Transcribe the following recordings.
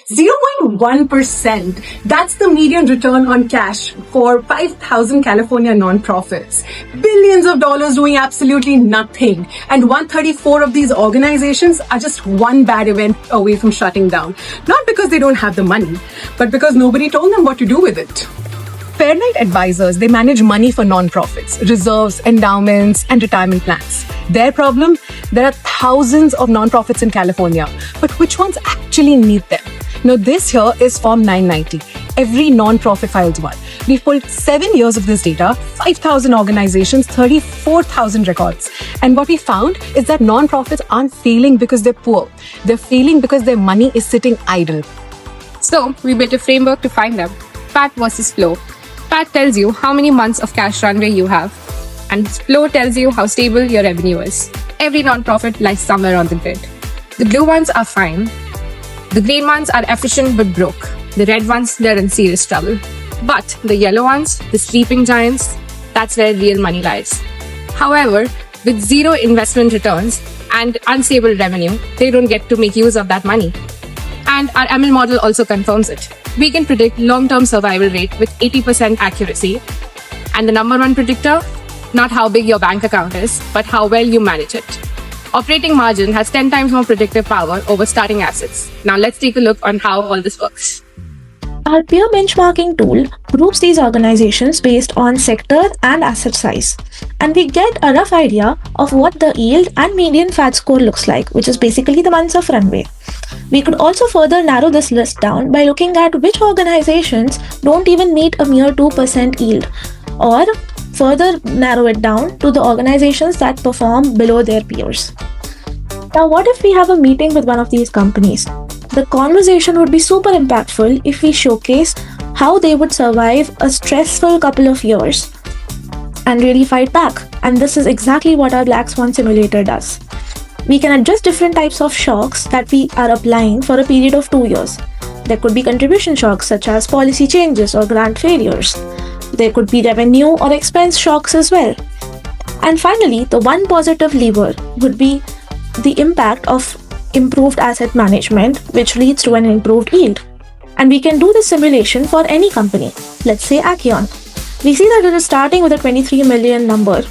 0.1%. That's the median return on cash for 5,000 California nonprofits. Billions of dollars doing absolutely nothing. And 134 of these organizations are just one bad event away from shutting down. Not because they don't have the money, but because nobody told them what to do with it. Fairlight Advisors, they manage money for nonprofits, reserves, endowments, and retirement plans. Their problem? There are thousands of nonprofits in California, but which ones actually need them? Now, this here is Form 990. Every nonprofit files one. We've pulled 7 years of this data, 5,000 organizations, 34,000 records. And what we found is that nonprofits aren't failing because they're poor. They're failing because their money is sitting idle. So, we built a framework to find them. Pat versus flow. Pat tells you how many months of cash runway you have, and flow tells you how stable your revenue is. Every nonprofit lies somewhere on the grid. The blue ones are fine. The green ones are efficient but broke. The red ones, they're in serious trouble. But the yellow ones, the sleeping giants, that's where real money lies. However, with zero investment returns and unstable revenue, they don't get to make use of that money. And our ML model also confirms it. We can predict long-term survival rate with 80% accuracy. And the number one predictor, not how big your bank account is, but how well you manage it. Operating margin has 10 times more predictive power over starting assets. Now let's take a look on how all this works. Our peer benchmarking tool groups these organizations based on sector and asset size. And we get a rough idea of what the yield and median FAT score looks like, which is basically the months of runway. We could also further narrow this list down by looking at which organizations don't even meet a mere 2% yield, or further narrow it down to the organizations that perform below their peers. Now, what if we have a meeting with one of these companies? The conversation would be super impactful if we showcase how they would survive a stressful couple of years and really fight back. And this is exactly what our Black Swan simulator does. We can adjust different types of shocks that we are applying for a period of 2 years. There could be contribution shocks such as policy changes or grant failures. There could be revenue or expense shocks as well. And finally, the one positive lever would be the impact of improved asset management, which leads to an improved yield. And we can do this simulation for any company. Let's say Accion. We see that it is starting with a 23 million number,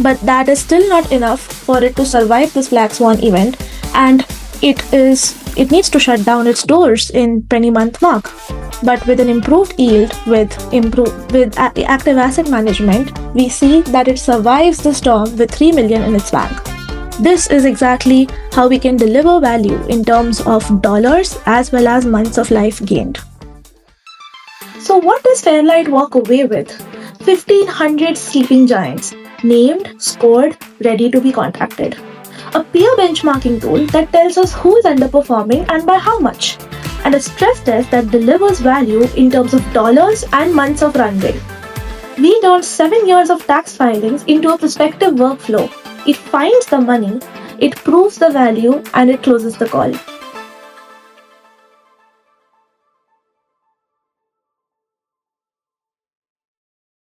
but that is still not enough for it to survive this Black Swan event, and it needs to shut down its doors in 20-month mark. But with an improved yield, with active asset management, we see that it survives the storm with 3 million in its bank. This is exactly how we can deliver value in terms of dollars as well as months of life gained. So what does Fairlight walk away with? 1,500 sleeping giants, named, scored, ready to be contracted. A peer benchmarking tool that tells us who is underperforming and by how much. And a stress test that delivers value in terms of dollars and months of runway. We turned 7 years of tax filings into a prospective workflow. It finds the money, it proves the value, and it closes the call.